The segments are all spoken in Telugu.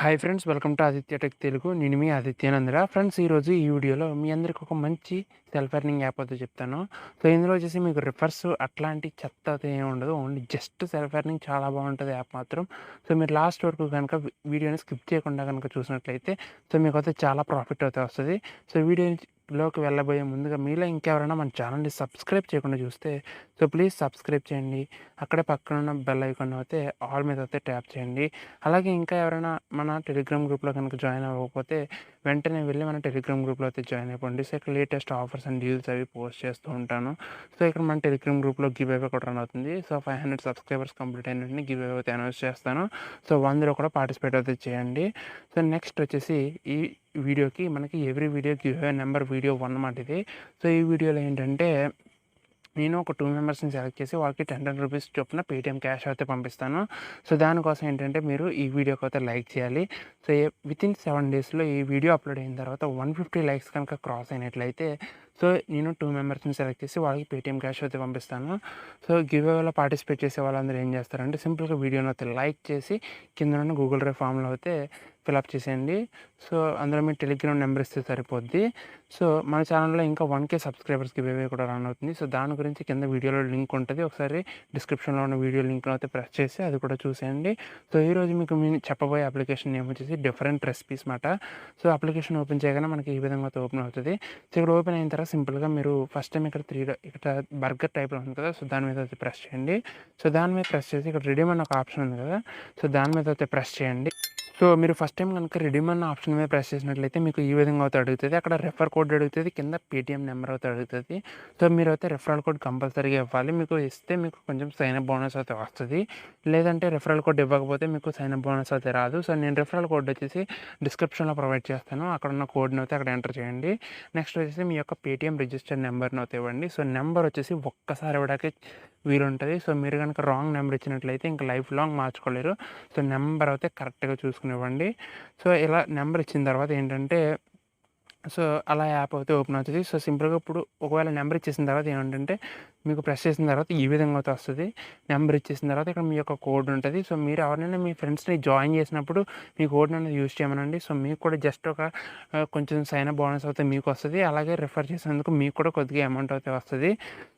Hi friends, welcome to Aditya tech Telugu. నేను మీ ఆదిత్య నందుల. ఫ్రెండ్స్, ఈరోజు ఈ వీడియోలో మీ అందరికి ఒక మంచి సెల్ఫ్ ఎర్నింగ్ యాప్ అయితే చెప్తాను. సో ఇందులో వచ్చేసి మీకు రిఫర్స్ అట్లాంటి చెత్త అయితే ఏమి ఉండదు. ఓన్లీ జస్ట్ సెల్ఫ్ ఎర్నింగ్ చాలా బాగుంటుంది యాప్ మాత్రం. సో మీరు లాస్ట్ వరకు కనుక వీడియోని స్కిప్ చేయకుండా కనుక చూసినట్లయితే సో మీకు అయితే చాలా ప్రాఫిట్ అయితే వస్తుంది. సో వీడియోలోకి వెళ్ళబోయే ముందుగా మీలో ఇంకెవరైనా మన ఛానల్ని సబ్స్క్రైబ్ చేయకుండా చూస్తే సో ప్లీజ్ సబ్స్క్రైబ్ చేయండి. అక్కడే పక్కన ఉన్న బెల్ ఐకాన్ అయితే ఆల్ మీద అయితే ట్యాప్ చేయండి. అలాగే ఇంకా ఎవరైనా మన టెలిగ్రామ్ గ్రూప్లో కనుక జాయిన్ అవ్వకపోతే వెంటనే వెళ్ళి మన టెలిగ్రామ్ గ్రూప్లో అయితే జాయిన్ అయిపోండి. సో ఇక్కడ లేటెస్ట్ ఆఫర్స్ అండ్ డీల్స్ అవి పోస్ట్ చేస్తూ ఉంటాను. సో ఇక్కడ మన టెలిగ్రామ్ గ్రూప్లో గివ్ అవే కూడా రన్ అవుతుంది. సో 500 సబ్స్క్రైబర్స్ కంప్లీట్ అయిన వెంటనే గివ్ అవే అయితే అనౌన్స్ చేస్తాను. సో 100 కూడా పార్టిసిపేట్ అయితే చేయండి. సో నెక్స్ట్ వచ్చేసి ఈ వీడియోకి మనకి every video give away number video 1 మాట ఇది. సో ఈ వీడియోలో ఏంటంటే నేను ఒక 2 మెంబర్స్ని సెలెక్ట్ చేసి వాళ్ళకి 10 రూపీస్ చొప్పున పేటీఎం క్యాష్ అయితే పంపిస్తాను. సో దానికోసం ఏంటంటే మీరు ఈ వీడియోకి అయితే లైక్ చేయాలి. సో వితిన్ 7 డేస్లో ఈ వీడియో అప్లోడ్ అయిన తర్వాత 150 లైక్స్ కనుక క్రాస్ అయినట్లయితే సో నేను 2 మెంబర్స్ని సెలెక్ట్ చేసి వాళ్ళకి పేటీఎం క్యాష్ అయితే పంపిస్తాను. సో గివ్ అవేలో పార్టిసిపేట్ చేసే వాళ్ళందరూ ఏం చేస్తారంటే సింపుల్గా వీడియోని అయితే లైక్ చేసి కింద ఉన్న గూగుల్ డ్రైవ్ ఫామ్లో అయితే ఫిలప్ చేసేయండి. సో అందులో మీ టెలిగ్రామ్ నెంబర్ ఇస్తే సరిపోద్ది. సో మన ఛానల్లో ఇంకా 1K సబ్స్క్రైబర్స్ గివ్ అవే కూడా రన్ అవుతుంది. సో దాని గురించి కింద వీడియోలో లింక్ ఉంటుంది. ఒకసారి డిస్క్రిప్షన్లో ఉన్న వీడియో లింక్లో అయితే ప్రెస్ చేసి అది కూడా చూసేయండి. సో ఈరోజు మీకు నేను చెప్పబోయే అప్లికేషన్ నేమ్ వచ్చేసి డిఫరెంట్ రెసిపీస్ మాట. సో అప్లికేషన్ ఓపెన్ చేయగానే మనకి ఈ విధంగా అయితే ఓపెన్ అవుతుంది. సో ఇక్కడ ఓపెన్ అయిన తర్వాత సింపుల్గా మీరు ఫస్ట్ టైం ఇక్కడ బర్గర్ టైప్లో ఉంది కదా, సో దాని మీద అయితే ప్రెస్ చేయండి. సో దాని మీద ప్రెస్ చేసి ఇక్కడ రిడీమ్ అన్న ఒక ఆప్షన్ ఉంది కదా, సో దాని మీద అయితే ప్రెస్ చేయండి. సో మీరు ఫస్ట్ టైం కనుక రిడీమ్ అన్న ఆప్షన్ మీద ప్రెస్ చేసినట్లయితే మీకు ఈ విధంగా అయితే అడుగుతుంది. అక్కడ రెఫర్ కోడ్ అడుగుతుంది, కింద పేటీఎం నెంబర్ అయితే అడుగుతుంది. సో మీరు అయితే రెఫరల్ కోడ్ కంపల్సరీగా ఇవ్వాలి. మీకు ఇస్తే మీకు కొంచెం సైన్ అప్ బోనస్ అయితే వస్తుంది. లేదంటే రెఫరల్ కోడ్ ఇవ్వకపోతే మీకు సైన్ అప్ బోనస్ అయితే రాదు. సో నేను రెఫరల్ కోడ్ వచ్చేసి డిస్క్రిప్షన్లో ప్రొవైడ్ చేస్తాను. అక్కడ ఉన్న కోడ్ని అయితే అక్కడ ఎంటర్ చేయండి. నెక్స్ట్ వచ్చేసి మీ యొక్క పేటీఎం రిజిస్టర్డ్ నెంబర్ని అయితే ఇవ్వండి. సో నెంబర్ వచ్చేసి ఒక్కసారి ఇవ్వడానికి వీలుంటుంది. సో మీరు కనుక రాంగ్ నెంబర్ ఇచ్చినట్లయితే ఇంకా లైఫ్ లాంగ్ మార్చుకోలేరు. సో నెంబర్ అయితే కరెక్ట్గా చూసుకునివ్వండి. సో ఇలా నెంబర్ ఇచ్చిన తర్వాత ఏంటంటే సో అలా యాప్ అయితే ఓపెన్ అవుతుంది. సో సింపుల్గా ఇప్పుడు ఒకవేళ నెంబర్ ఇచ్చేసిన తర్వాత ఏమంటే మీకు ప్రెస్ చేసిన తర్వాత ఈ విధంగా అయితే వస్తుంది. నెంబర్ ఇచ్చేసిన తర్వాత ఇక్కడ మీ యొక్క కోడ్ ఉంటుంది. సో మీరు ఎవరైనా మీ ఫ్రెండ్స్ని జాయిన్ చేసినప్పుడు మీ కోడ్ని అనేది యూజ్ చేయమనండి. సో మీకు కూడా జస్ట్ ఒక కొంచెం సైన్ అప్ బోనస్ అయితే మీకు వస్తుంది. అలాగే రిఫర్ చేసినందుకు మీకు కూడా కొద్దిగా అమౌంట్ అయితే వస్తుంది.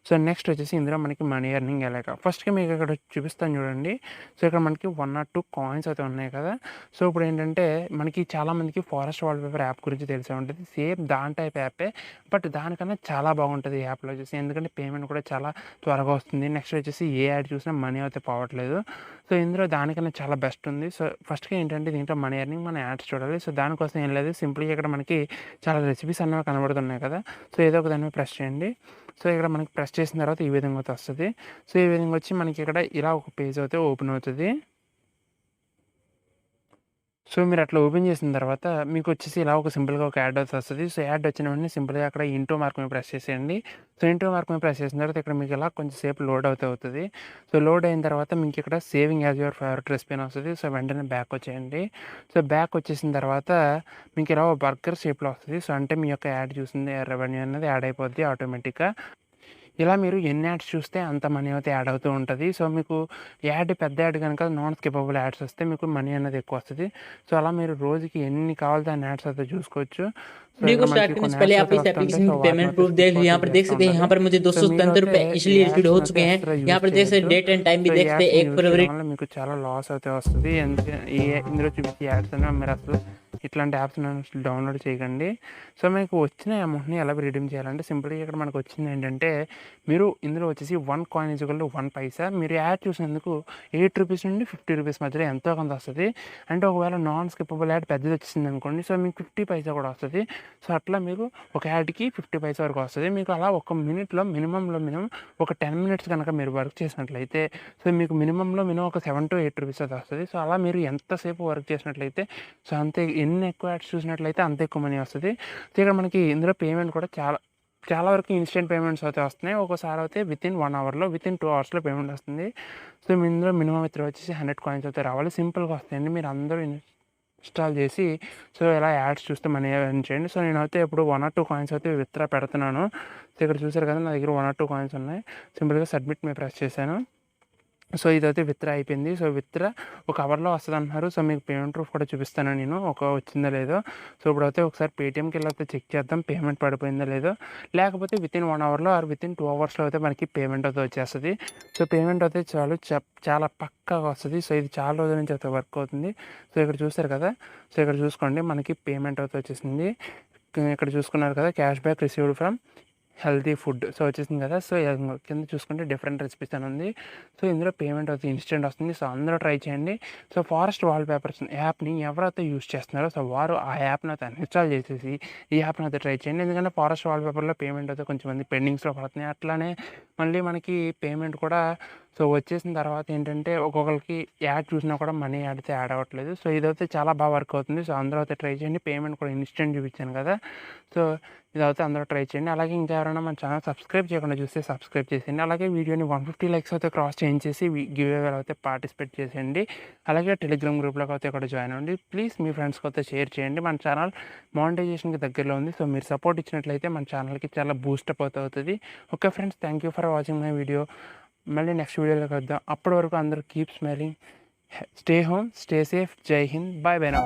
సో నెక్స్ట్ వచ్చేసి ఇందులో మనకి మనీ ఎర్నింగ్ ఎలాగా ఫస్ట్గా మీకు ఇక్కడ చూపిస్తాను చూడండి. సో ఇక్కడ మనకి 1 or 2 కాయిన్స్ అయితే ఉన్నాయి కదా. సో ఇప్పుడు ఏంటంటే మనకి చాలామందికి ఫారెస్ట్ వాల్పేపర్ యాప్ గురించి తెలిసే ఉంటుంది. సేమ్ దాని టైప్ యాపే, బట్ దానికన్నా చాలా బాగుంటుంది ఈ యాప్లో వచ్చేసి. ఎందుకంటే పేమెంట్ కూడా చాలా త్వరగా వస్తుంది. నెక్స్ట్ వచ్చేసి ఏ యాడ్ చూసినా మనీ అయితే పోవట్లేదు. సో ఇందులో దానికన్నా చాలా బెస్ట్ ఉంది. సో ఫస్ట్గా ఏంటంటే దీంట్లో మనీ ఎర్నింగ్ మన యాడ్స్ చూడాలి. సో దానికోసం ఏం లేదు, సింపుల్గా ఇక్కడ మనకి చాలా రెసిపీస్ అన్నవి కనబడుతున్నాయి కదా. సో ఏదో ఒక దాన్ని ప్రెస్ చేయండి. సో ఇక్కడ మనకి ప్రెస్ చేసిన తర్వాత ఈ విధంగా అయితే వస్తుంది. సో ఈ విధంగా వచ్చి మనకి ఇక్కడ ఇలా ఒక పేజ్ అయితే ఓపెన్ అవుతుంది. సో మీరు అట్లా ఓపెన్ చేసిన తర్వాత మీకు వచ్చేసి ఇలా ఒక సింపుల్గా ఒక యాడ్ అయితే వస్తుంది. సో యాడ్ వచ్చిన వెంటనే సింపుల్గా అక్కడ ఇంటూ మార్క్ మీద ప్రెస్ చేసేయండి. సో ఇంటూ మార్క్ మీద ప్రెస్ చేసిన తర్వాత ఇక్కడ మీకు ఇలా కొంచెం సేపు లోడ్ అవుతుంది. సో లోడ్ అయిన తర్వాత మీకు ఇక్కడ saving as your favourite recipe అని వస్తుంది. సో వెంటనే బ్యాక్ వచ్చేయండి. సో బ్యాక్ వచ్చేసిన తర్వాత మీకు ఇలా ఒక బర్గర్ షేప్లో వస్తుంది. సో అంటే మీ యొక్క యాడ్ చూసింది రెవెన్యూ అనేది యాడ్ అయిపోద్ది ఆటోమేటిక్గా. ఇలా మీరు ఎన్ని యాడ్స్ చూస్తే అంత మనీ అయితే యాడ్ అవుతూ ఉంటుంది. సో మీకు యాడ్ పెద్ద యాడ్ కనుక నాన్ స్కిపబుల్ యాడ్స్ వస్తే మీకు మనీ అనేది ఎక్కువ వస్తుంది. సో అలా మీరు రోజుకి ఎన్ని కావాలితే అన్ని యాడ్స్ అయితే చూసుకోవచ్చు. సో वीडियो को ఇక్కడ स्टार्ट మనకి करने से కొన్ని पहले యాడ్స్ आप అయితే इस వస్తుంటాయి. एप्लीकेशन సో की వాటిని पेमेंट అయితే प्रूफ స్కిప్ देख అయితే यहाँ पर देख చేస్తూ सकते हैं। ఉండాలి. यहाँ पर मुझे సో మీరు 277 అయితే रुपए ఈ इसलिए रिसीव యాడ్స్ని हो అయితే चुके हैं। ఎక్స్ట్రా यहाँ యూజ్ पर देख सकते చేయొద్దు. डेट एंड टाइम సో भी ఈ देख सकते हैं యాడ్స్ని 1 యూజ్ చేయడం फरवरी వల్ల మీకు చాలా లాస్ అయితే వస్తుంది. ఇందులో చూపించే యాడ్స్ అన్న మీరు అసలు ఇట్లాంటి యాప్స్ డౌన్లోడ్ చేయకండి. సో మీకు వచ్చిన అమౌంట్ని ఎలా రిడీమ్ చేయాలంటే సింపుల్గా ఇక్కడ మనకు వచ్చింది ఏంటంటే మీరు ఇందులో వచ్చేసి 1 కాయిన్ ఈజ్ ఈక్వల్ టు 1 పైసా. మీరు యాడ్ చూసినందుకు 8 రూపీస్ నుండి 50 రూపీస్ మధ్యలో ఎంతో కొంత వస్తుంది. అంటే ఒకవేళ నాన్ స్కిపబుల్ యాడ్ పెద్దది వచ్చింది అనుకోండి, సో మీకు 50 పైసా కూడా వస్తుంది. సో అట్లా మీకు ఒక యాడ్కి 50 పైసా వరకు వస్తుంది. మీకు అలా ఒక మినిట్లో మినిమం ఒక 10 మినిట్స్ కనుక మీరు వర్క్ చేసినట్లయితే సో మీకు మినిమం ఒక 7 to 8 రూపీస్ అయితే వస్తుంది. సో అలా మీరు ఎంతసేపు వర్క్ చేసినట్లయితే సో అంతే, ఎన్ని ఎక్కువ యాడ్స్ చూసినట్లయితే అంత ఎక్కువ మనీ వస్తుంది. సో ఇక్కడ మనకి ఇందులో పేమెంట్ కూడా చాలా వరకు ఇన్స్టెంట్ పేమెంట్స్ అయితే వస్తున్నాయి. ఒకసారి అయితే వితిన్ 1 అవర్లో వితిన్ 2 అవర్స్లో పేమెంట్ వస్తుంది. సో మీ ఇందులో మినిమం విత్డ్రా వచ్చేసి 100 కాయిన్స్ అయితే రావాలి. సింపుల్గా వస్తాయండి. మీరు అందరూ ఇన్స్టాల్ చేసి సో ఇలా యాడ్స్ చూస్తే మనీ ఎర్న్ చేయండి. సో నేనైతే ఇప్పుడు 1 or 2 కాయిన్స్ అయితే విత్డ్రా పెడుతున్నాను. సో ఇక్కడ చూసారు కదా, నా దగ్గర 1 or 2 కాయిన్స్ ఉన్నాయి. సింపుల్గా సబ్మిట్ మీద ప్రెస్ చేశాను. సో ఇదైతే విత్డ్రా అయిపోయింది. సో విత్డ్రా ఒక అవర్‌లో వస్తదంటున్నారు. సో మీకు పేమెంట్ ప్రూఫ్ కూడా చూపిస్తాను నేను. వచ్చిందో లేదో. సో ఇప్పుడైతే ఒకసారి పేటీఎంకెళ్ళైతే చెక్ చేద్దాం పేమెంట్ పడిపోయిందో లేదో. లేకపోతే వితిన్ 1 అవర్‌లో ఆర్ వితిన్ 2 అవర్స్‌లో అయితే మనకి పేమెంట్ అయితే వచ్చేస్తది. సో పేమెంట్ అయితే చాలా పక్కాగా వస్తది. సో ఇది చాలా రోజుల నుంచి అయితే వర్క్ అవుతుంది. సో ఇక్కడ చూసారు కదా! సో ఇక్కడ చూసుకోండి మనకి పేమెంట్ అయితే వచ్చేసింది. ఇక్కడ చూసుకున్నారు కదా! Cash back received from healthy food. So వచ్చేసింది కదా! సో కింద చూసుకుంటే డిఫరెంట్ రెసిపీస్ అని ఉంది. సో ఇందులో పేమెంట్ అయితే ఇన్‌స్టెంట్ వస్తుంది. సో అందరూ ట్రై చేయండి. సో ఫారెస్ట్ వాల్‌పేపర్స్ యాప్‌ని ఎవరైతే యూజ్ చేస్తున్నారో సో వారు ఆ యాప్‌ని అయితే అన్‌ఇన్‌స్టాల్ చేసేసి ఈ యాప్‌ని అయితే ట్రై చేయండి. ఎందుకంటే ఫారెస్ట్ వాల్‌పేపర్‌లో పేమెంట్ అయితే కొంచెం మంది పెండింగ్స్‌లో పడుతున్నాయి. అట్లానే మళ్ళీ మనకి పేమెంట్ కూడా సో వచ్చేసిన తర్వాత ఏంటంటే ఒక్కొక్కళ్ళకి యాడ్ చూసినా కూడా మనీ అయితే యాడ్ అవ్వట్లేదు. సో ఇదైతే చాలా బాగా వర్క్ అవుతుంది. సో అందరూ అయితే ట్రై చేయండి. పేమెంట్ కూడా ఇన్‌స్టెంట్ చూపించాను కదా! సో ఇదైతే అందరూ ట్రై చేయండి. అలాగే ఇంకా ఎవరైనా మన ఛానల్ సబ్స్క్రైబ్ చేయకుండా చూస్తే సబ్స్క్రైబ్ చేసేయండి. అలాగే వీడియోని 150 లైక్స్ అయితే క్రాస్ చేయించేసి గివ్ అవేలో అయితే పార్టిసిపేట్ చేసేయండి. అలాగే టెలిగ్రామ్ గ్రూప్‌లోకి అయితే ఇక్కడ జాయిన్ అవ్వండి. ప్లీజ్ మీ ఫ్రెండ్స్‌కి అయితే షేర్ చేయండి. మన ఛానల్ మానిటైజేషన్‌కి దగ్గరలో ఉంది. సో మీరు సపోర్ట్ ఇచ్చినట్లయితే మన ఛానల్‌కి చాలా బూస్టప్ అయితే అవుతది. Okay friends, thank you for watching my video. మళ్ళీ నెక్స్ట్ వీడియోలో కలుద్దాం. అప్పటి వరకు అందరూ keep smiling, stay home, stay safe. జై హింద్. By by now.